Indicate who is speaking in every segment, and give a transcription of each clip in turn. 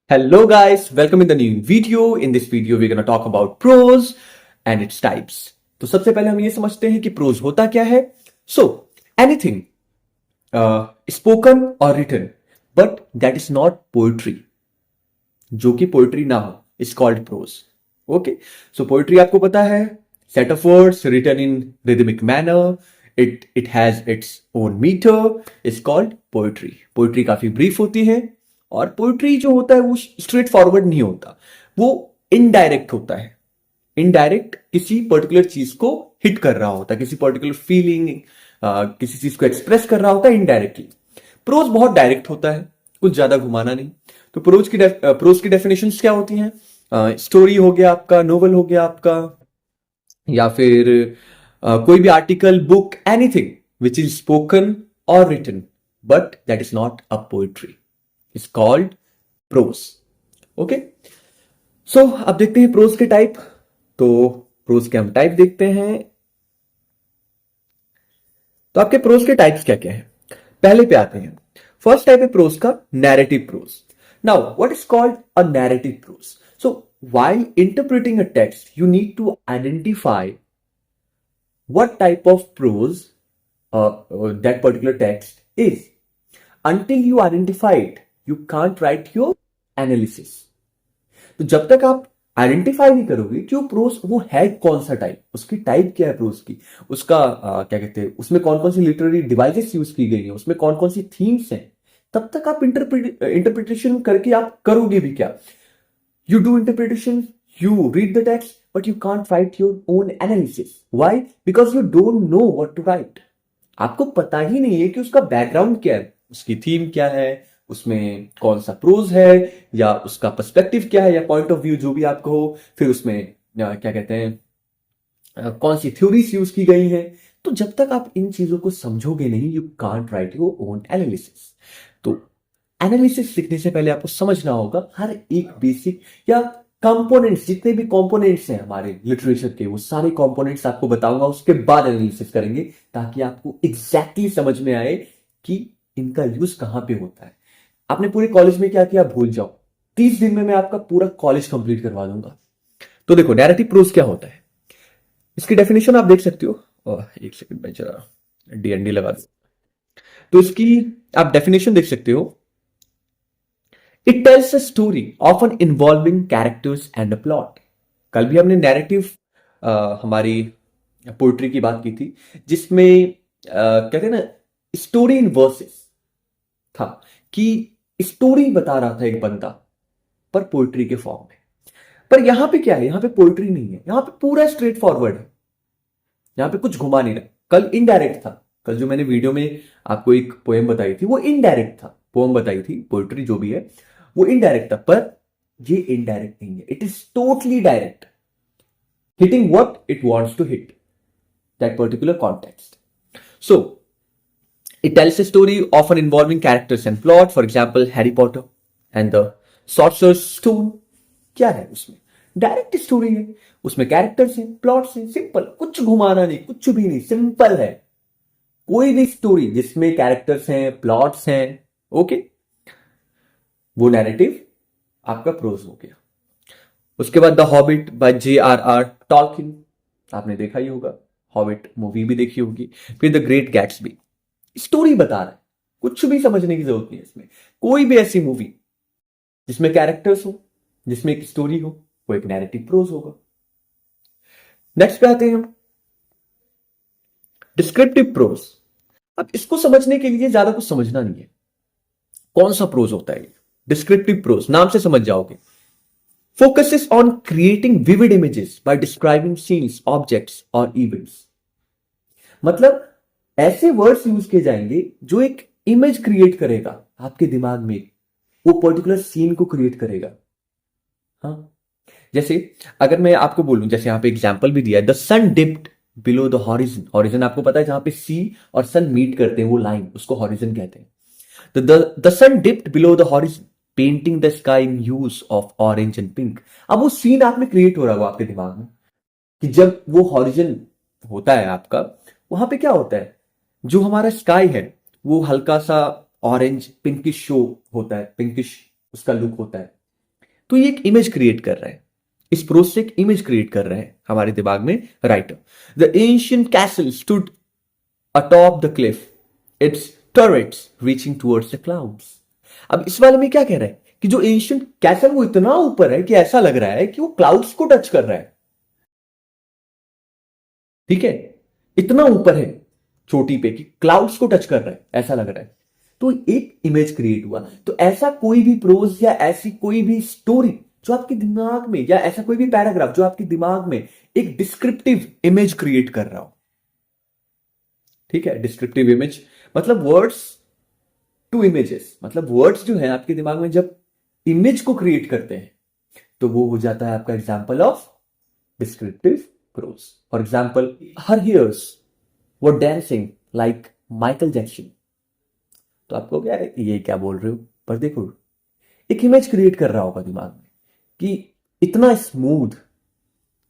Speaker 1: Hello guys, welcome in the new video. In this video we're gonna talk about prose and its types. तो सबसे पहले हम ये समझते हैं कि प्रोज होता क्या है. सो एनीथिंग स्पोकन और written but that is not poetry, जो कि पोएट्री ना हो is called prose. Okay, so poetry आपको पता है, set of words written in rhythmic manner, it has its own metre, is called poetry. Poetry काफी brief होती है और पोएट्री जो होता है वो स्ट्रेट फॉरवर्ड नहीं होता, वो इनडायरेक्ट होता है. इनडायरेक्ट किसी पर्टिकुलर चीज को हिट कर रहा होता है, किसी पर्टिकुलर फीलिंग, किसी चीज को एक्सप्रेस कर रहा होता है इनडायरेक्टली. प्रोज बहुत डायरेक्ट होता है, कुछ ज्यादा घुमाना नहीं. तो प्रोज की डेफिनेशंस क्या होती हैं? स्टोरी हो गया आपका, नोवेल हो गया आपका, या फिर कोई भी article, book, anything which is spoken और written but that is not a poetry is called prose. Okay, so अब देखते हैं प्रोज के टाइप. तो प्रोज के हम टाइप देखते हैं. तो आपके प्रोज के टाइप्स क्या क्या है, पहले पे आते हैं. फर्स्ट टाइप है प्रोज का narrative prose. Now what is called a narrative prose? So while interpreting a text you need to identify what type of prose that particular text is. Until you identify it, you can't write your analysis. तो जब तक आप identify नहीं करोगे कि वो pros वो है कौन सा टाइप, उसकी टाइप क्या है प्रोज की, उसका क्या कहते हैं, उसमें कौन कौन सी लिटरेरी डिवाइसेस यूज की गई है, उसमें कौन कौन सी थीम्स हैं, तब तक आप इंटरप्रिटेशन करके आप करोगे भी क्या? You do interpretation, you read the text, but you can't write your own analysis. Why? Because you don't know what to write. आपको पता ही नहीं है कि उसका बैकग्राउंड क्या है, उसकी थीम क्या है, उसमें कौन सा प्रोज है, या उसका पर्सपेक्टिव क्या है, या पॉइंट ऑफ व्यू जो भी आपको हो, फिर उसमें क्या कहते हैं, कौन सी थ्योरीज यूज की गई हैं. तो जब तक आप इन चीजों को समझोगे नहीं, you can't right your own analysis. तो एनालिसिस लिखने से पहले आपको समझना होगा हर एक बेसिक या कंपोनेंट्स, जितने भी कंपोनेंट्स हैं हमारे लिटरेचर के, वो सारे कंपोनेंट्स आपको बताऊंगा, उसके बाद एनालिसिस करेंगे, ताकि आपको एग्जैक्टली समझ में आए कि इनका यूज कहां पे होता है. आपने पूरे कॉलेज में क्या किया भूल जाओ, 30 दिन में मैं आपका पूरा कॉलेज कंप्लीट करवा दूंगा. तो देखो नैरेटिव प्रोज क्या होता है, इसकी डेफिनेशन आप देख सकते हो. एक सेकंड में जरा डीएनडी लगा दो. तो इसकी आप डेफिनेशन देख सकते हो. It tells a story often involving characters and a plot. कल भी हमने नैरेटिव हमारी पोइट्री की बात की थी, जिसमें कहते हैं ना स्टोरी इन वर्सेस था, कि स्टोरी बता रहा था एक बंदा, पर पोइट्री के फॉर्म में. पर यहां पे क्या है, यहां पे पोइट्री नहीं है, यहां पे पूरा स्ट्रेट फॉरवर्ड है, यहां पे कुछ घुमा नहीं रहा. कल इनडायरेक्ट था, कल जो मैंने वीडियो में आपको एक पोएम बताई थी वो इनडायरेक्ट था, पोएम बताई थी, पोइट्री जो भी है वो इनडायरेक्ट था. पर ये इनडायरेक्ट नहीं है, it is totally direct, hitting what it wants to hit that particular context. So it tells a story often involving characters and plot. For example Harry Potter and the sorcerer's stone. क्या है उसमें? Direct story है, उसमें characters हैं, plots हैं, simple, कुछ घुमाना नहीं, कुछ भी नहीं, सिंपल है. कोई भी स्टोरी जिसमें कैरेक्टर्स हैं, प्लॉट्स हैं, ओके, वो नैरेटिव आपका प्रोज हो गया. उसके बाद the hobbit bye J.R.R. Tolkien, आपने देखा ही होगा, हॉबिट मूवी भी देखी होगी. फिर द ग्रेट गैट्सबी, स्टोरी बता रहा है, कुछ भी समझने की जरूरत नहीं है इसमें. कोई भी ऐसी मूवी जिसमें कैरेक्टर्स हो, जिसमें एक स्टोरी हो, वो एक नैरेटिव प्रोज होगा. नेक्स्ट पे आते हैं हम, डिस्क्रिप्टिव प्रोज. अब इसको समझने के लिए ज्यादा कुछ समझना नहीं है, कौन सा प्रोज होता है. डिस्क्रिप्टिव प्रोज नाम से समझ जाओगे. Focuses on creating vivid images bye describing scenes, objects और इवेंट्स. मतलब ऐसे वर्ड्स यूज किए जाएंगे जो एक इमेज क्रिएट करेगा आपके दिमाग में, वो पर्टिकुलर सीन को क्रिएट करेगा. हाँ, जैसे अगर मैं आपको बोलूं, जैसे यहां पे एग्जांपल भी दिया है, the sun dipped below the horizon. Horizon आपको पता है जहां पे सी और सन मीट करते हैं, वो लाइन, उसको हॉरिजन कहते हैं. तो the sun dipped below the horizon painting the sky in hues of orange and pink. अब वो सीन आप में क्रिएट हो रहा है, वो आपके दिमाग में, कि जब वो हॉरिजन होता है आपका, वहां पे क्या होता है, जो हमारा स्काई है वो हल्का सा ऑरेंज पिंकिश शो होता है, पिंकिश उसका लुक होता है. तो ये एक इमेज क्रिएट कर रहा है, इस प्रोज से एक इमेज क्रिएट कर रहे हैं हमारे दिमाग में writer. The ancient castle stood atop the cliff, its turrets reaching towards the clouds। अब इस वाले में क्या कह रहा है कि जो एंशिएंट कैसल वो इतना ऊपर है कि ऐसा लग रहा है कि वो क्लाउड्स को टच कर रहा है। ठीक है, इतना ऊपर है चोटी पे कि क्लाउड्स को टच कर रहा है, ऐसा लग रहा है। तो एक इमेज क्रिएट हुआ। तो ऐसा कोई भी प्रोज या ऐसी कोई भी स्टोरी जो आपके दिमाग में, या ऐसा कोई भी पैराग्राफ जो आपके दिमाग में एक डिस्क्रिप्टिव इमेज क्रिएट कर रहा हो। ठीक है, डिस्क्रिप्टिव इमेज मतलब वर्ड्स टू इमेजेस, मतलब वर्ड्स जो है आपके दिमाग में जब इमेज को क्रिएट करते हैं तो वो हो जाता है आपका example of descriptive prose. For example, her hairs were dancing like Michael Jackson. तो आपको क्या है, ये क्या बोल रहे हो, पर देखो एक इमेज क्रिएट कर रहा होगा दिमाग में कि इतना स्मूथ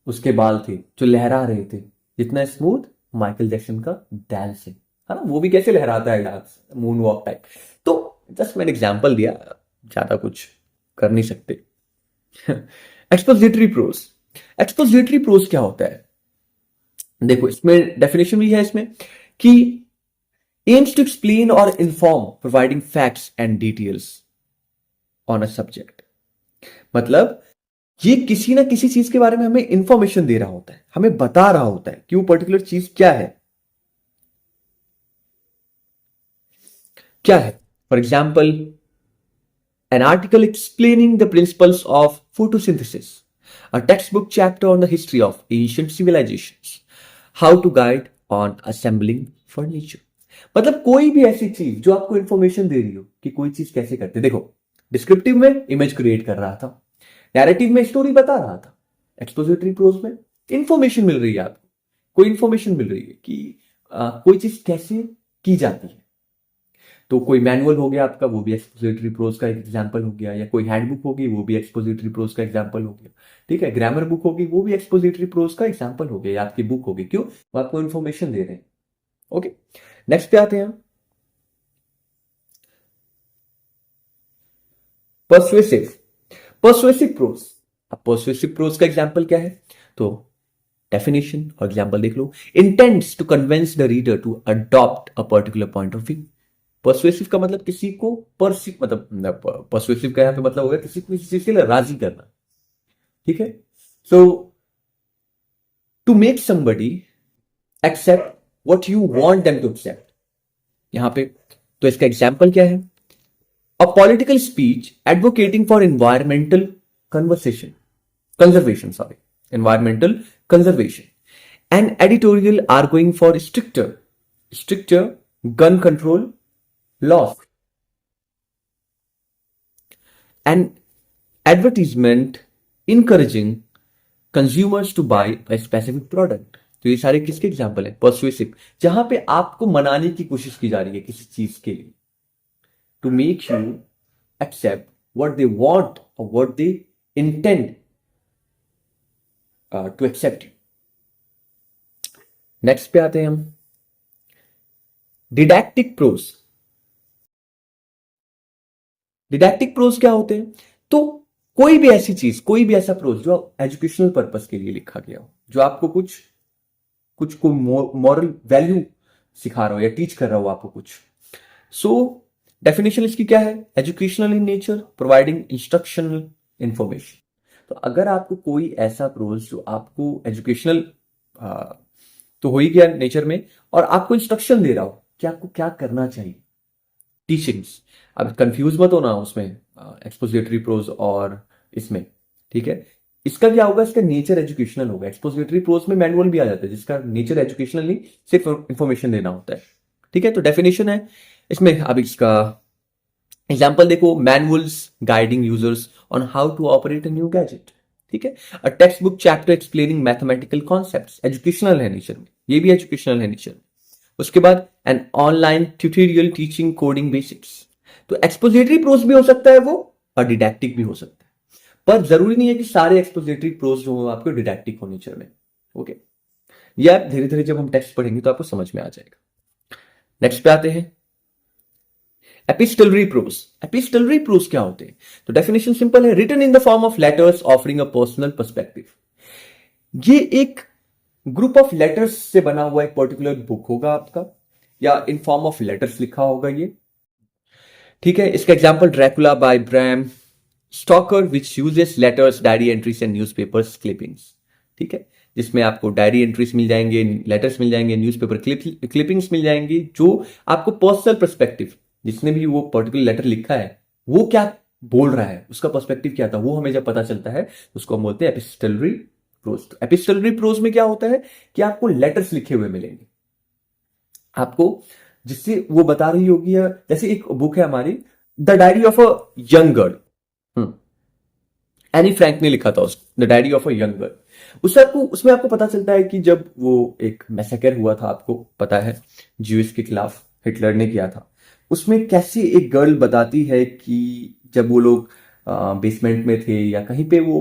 Speaker 1: उसके बाल थे जो लहरा रहे थे, जितना स्मूथ माइकल जैक्सन का डांस है ना, वो भी कैसे लहराता है डांस, मून वॉक टाइप। तो जस्ट मैंने एग्जांपल दिया, ज्यादा कुछ कर नहीं सकते। एक्सपोजिटरी प्रोज, एक्सपोजिटरी प्रोज क्या होता है, देखो इसमें डेफिनेशन भी है इसमें कि aims to explain or inform providing facts and details on a subject। मतलब ये किसी ना किसी चीज के बारे में हमें इंफॉर्मेशन दे रहा होता है, हमें बता रहा होता है कि वो पर्टिकुलर चीज क्या है, क्या है। For example, an article explaining the principles of photosynthesis, a textbook chapter on the history of ancient civilizations, how to guide on assembling furniture। मतलब कोई भी ऐसी चीज जो आपको इंफॉर्मेशन दे रही हो कि कोई चीज कैसे करते। देखो डिस्क्रिप्टिव में इमेज क्रिएट कर रहा था, नैरेटिव में स्टोरी बता रहा था, एक्सपोजिटरी प्रोज में इंफॉर्मेशन मिल रही है आपको, कोई इंफॉर्मेशन मिल रही है कि कोई चीज कैसे की जाती है। तो कोई मैनुअल हो गया आपका, वो भी एक्सपोजिटरी प्रोज का एक एग्जाम्पल हो गया, या कोई हैंडबुक होगी वो भी एक्सपोजिटरी प्रोज का एग्जाम्पल हो गया। ठीक है, ग्रामर बुक होगी वो भी एक्सपोजिटरी प्रोज का एग्जाम्पल हो गया, या आपकी बुक होगी, क्यों, वो आपको इन्फॉर्मेशन दे रहे हैं। ओके, नेक्स्ट पे आते हैं, पर्सुएसिव, पर्सुएसिव प्रोज। अब पर्सुएसिव प्रोज का एग्जाम्पल क्या है, तो डेफिनेशन और एग्जाम्पल देख लो। Intents to convince the reader to adopt a particular point of view. Persuasive का मतलब किसी को मतलब पर्सुएसिव का यहां पे मतलब होगा किसी को किसी चीज के लिए राजी करना। ठीक है, so to make somebody accept what you want them to accept, यहां पे तो इसका एग्जाम्पल क्या है, a political speech advocating for environmental conservation, environmental conservation, and editorial arguing for stricter gun control laws, and advertisement encouraging consumers to buy a specific product। तो ये सारे किसके एग्जाम्पल है, पर्सुएसिव, जहां पे आपको मनाने की कोशिश की जा रही है किसी चीज के लिए, to make you accept what they want और what they intend to accept you. Next पे आते हैं हम, डिडैक्टिक प्रोज। डिडैक्टिक प्रोज क्या होते हैं, तो कोई भी ऐसी चीज, कोई भी ऐसा प्रोज जो एजुकेशनल पर्पस के लिए लिखा गया हो, जो आपको कुछ कुछ को मॉरल वैल्यू सिखा रहा हो या टीच कर रहा हो आपको कुछ। सो डेफिनेशन इसकी क्या है, educational in nature, providing instructional information. तो अगर आपको कोई ऐसा प्रोज जो आपको एजुकेशनल तो हो ही गया नेचर में, और आपको इंस्ट्रक्शन दे रहा हो कि आपको क्या करना चाहिए, टीचिंग्स। अब कंफ्यूज मत होना उसमें एक्सपोजिटरी प्रोज और इसमें। ठीक है, इसका क्या होगा, इसका नेचर एजुकेशनल होगा। एक्सपोजिटरी प्रोज में मैनुअल भी आ जाता है जिसका नेचर एजुकेशनल नहीं, सिर्फ इंफॉर्मेशन देना होता है। ठीक है, तो डेफिनेशन है इसमें। अब इसका एग्जाम्पल देखो, manuals guiding users on how to operate a new gadget. ठीक है, a textbook chapter explaining mathematical concepts, educational है नेचर में, ये भी एजुकेशनल है नेचर में। उसके बाद an online tutorial teaching coding basics. तो एक्सपोजिटरी प्रोज भी हो सकता है वो, और डिडैक्टिक भी हो सकता है, पर जरूरी नहीं है कि सारे एक्सपोजिटरी प्रोज जो हो आपको डिडैक्टिक हो नेचर में। ओके, ये आप धीरे धीरे जब हम टेक्स्ट पढ़ेंगे तो आपको समझ में आ जाएगा। नेक्स्ट पे आते हैं, एपिस्टलरी प्रोज, एपिस्टलरी प्रोज क्या होते हैं? तो डेफिनेशन सिंपल है, written in the form of letters offering a personal perspective. ये एक ग्रुप ऑफ लेटर्स से बना हुआ एक पर्टिकुलर बुक होगा आपका, या इन फॉर्म ऑफ लेटर्स लिखा होगा ये। ठीक है, इसका example Dracula by Bram Stoker which uses letters, diary entries and newspapers clippings. ठीक है, जिसमें आपको डायरी एंट्रीज मिल जाएंगे, लेटर्स मिल जाएंगे, न्यूज़पेपर क्लिपिंग्स मिल जाएंगी, जो आपको पर्सनल पर्सपेक्टिव, जिसने भी वो पर्टिकुलर लेटर लिखा है वो क्या बोल रहा है, उसका पर्सपेक्टिव क्या था, वो हमें जब पता चलता है उसको हम बोलते हैं एपिस्टलरी प्रोज। एपिस्टलरी प्रोज में क्या होता है कि आपको लेटर्स लिखे हुए मिलेंगे आपको, जिससे वो बता रही होगी, या जैसे एक बुक है हमारी the diary of a young girl, Anne Frank ने लिखा था उसको, the diary of a young girl. उसमें आपको पता चलता है कि जब वो एक मैसेकर हुआ था, आपको पता है, ज्यूस के खिलाफ हिटलर ने किया था, उसमें कैसे एक गर्ल बताती है कि जब वो लोग बेसमेंट में थे या कहीं पे वो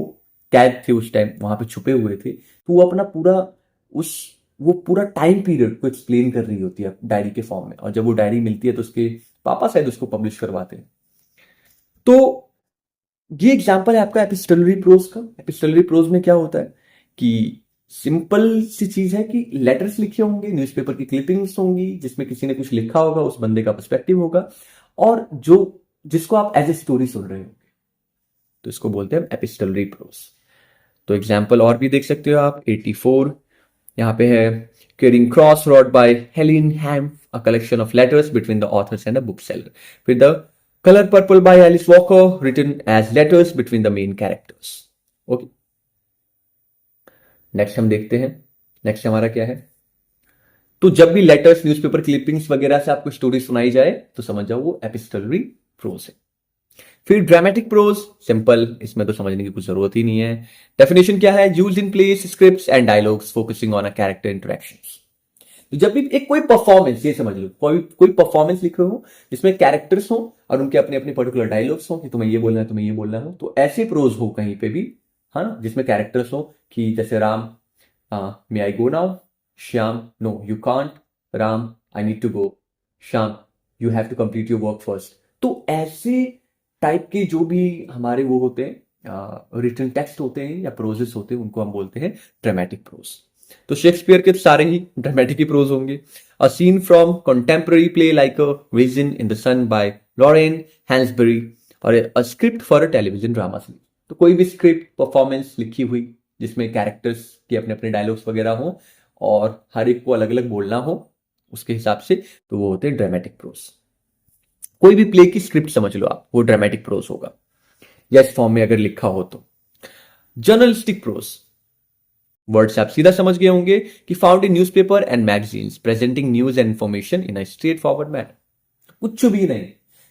Speaker 1: कैद थे, उस टाइम वहां पे छुपे हुए थे, तो वो अपना पूरा उस वो पूरा टाइम पीरियड को एक्सप्लेन कर रही होती है डायरी के फॉर्म में, और जब वो डायरी मिलती है तो उसके पापा शायद उसको पब्लिश करवाते हैं। तो ये एग्जाम्पल है आपका एपिस्टलरी प्रोज का। एपिस्टलरी प्रोज में क्या होता है कि सिंपल सी चीज है कि लेटर्स लिखे होंगे, न्यूज़पेपर की क्लिपिंग्स होंगी, जिसमें किसी ने कुछ लिखा होगा, उस बंदे का पर्सपेक्टिव होगा, और जो जिसको आप एज ए स्टोरी सुन रहे होंगे, तो इसको बोलते हैं एपिस्टलरी प्रोज। तो एग्जाम्पल और भी देख सकते हो आप, 84 यहाँ पे है, Charing Cross Road by Helene Hanff, a collection of letters between the authors and a book seller. फिर the colour purple by Alice Walker, written as letters between the main characters. Okay, next हम देखते हैं, next हमारा क्या है। तो जब भी लेटर्स, न्यूज़पेपर क्लिपिंग्स वगैरह से आपको स्टोरी सुनाई जाए तो समझ जाओ वो एपिस्टलरी प्रोज है। फिर ड्रामेटिक प्रोज, सिंपल, इसमें तो समझने की कुछ जरूरत ही नहीं है। डेफिनेशन क्या है, use in place scripts and dialogues focusing on a character interactions. तो जब भी एक कोई परफॉर्मेंस, ये समझ लो, कोई परफॉर्मेंस लिखे हो जिसमें कैरेक्टर्स हो और उनके अपने अपने पर्टिकुलर डायलॉग्स हो कि तुम्हें ये बोलना है, तुम्हें ये बोलना हो, तो ऐसे प्रोज हो कहीं पे भी, है ना, जिसमें कैरेक्टर्स हो कि जैसे Ram, may I go now, Shyam, no you can't, Ram, I need to go, Shyam, you have to complete your work first. तो ऐसे टाइप के जो भी हमारे वो होते हैं, रिटन टेक्स्ट होते हैं या प्रोजेस होते हैं, उनको हम बोलते हैं ड्रामेटिक प्रोज। तो शेक्सपियर के सारे ही ड्रामेटिक ही प्रोज होंगे। A scene from contemporary play like a vision in the sun by Lorraine Hansberry, और a script for a television drama series. तो कोई भी स्क्रिप्ट परफॉर्मेंस लिखी हुई जिसमें कैरेक्टर्स के अपने अपने डायलॉग्स वगैरह हो और हर एक को अलग अलग बोलना हो उसके हिसाब से, तो वो होते हैं ड्रामेटिक प्रोज। कोई भी प्ले की स्क्रिप्ट समझ लो आप, वो ड्रामेटिक प्रोज होगा, या इस फॉर्म में अगर लिखा हो तो। जर्नलिस्टिक प्रोज, वर्ड्स आप सीधा समझ गए होंगे कि found in newspaper and magazines presenting news and information in a straight forward manner. कुछ भी नहीं,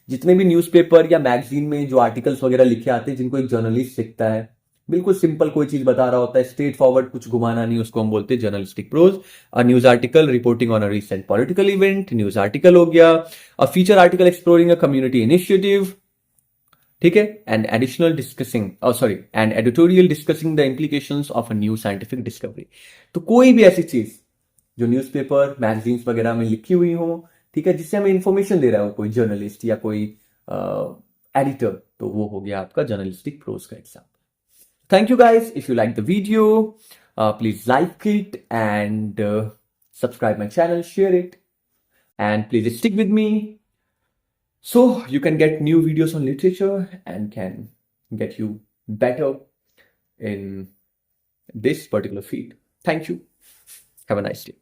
Speaker 1: जितने भी न्यूज़पेपर या मैगजीन में जो आर्टिकल्स वगैरह लिखे आते हैं, जिनको एक जर्नलिस्ट लिखता है, बिल्कुल सिंपल कोई चीज बता रहा होता है, स्ट्रेट फॉरवर्ड, कुछ घुमाना नहीं, उसको हम बोलते हैं journalistic prose. A news article reporting on a recent political event, news article हो गया। A feature article exploring a community initiative, ठीक है, and additional discussing, sorry, and editorial discussing the implications of a new scientific discovery. तो कोई भी ऐसी चीज जो न्यूज़पेपर मैगजीन्स वगैरह में लिखी हुई हो, ठीक है, जिससे हमें इंफॉर्मेशन दे रहा हो कोई जर्नलिस्ट या कोई एडिटर, तो वो हो गया आपका जर्नलिस्टिक प्रोज का example. Thank you guys. If you like the video, please like it and subscribe my channel, share it, and please stick with me so you can get new videos on literature and can get you better in this particular field. Thank you. Have a nice day.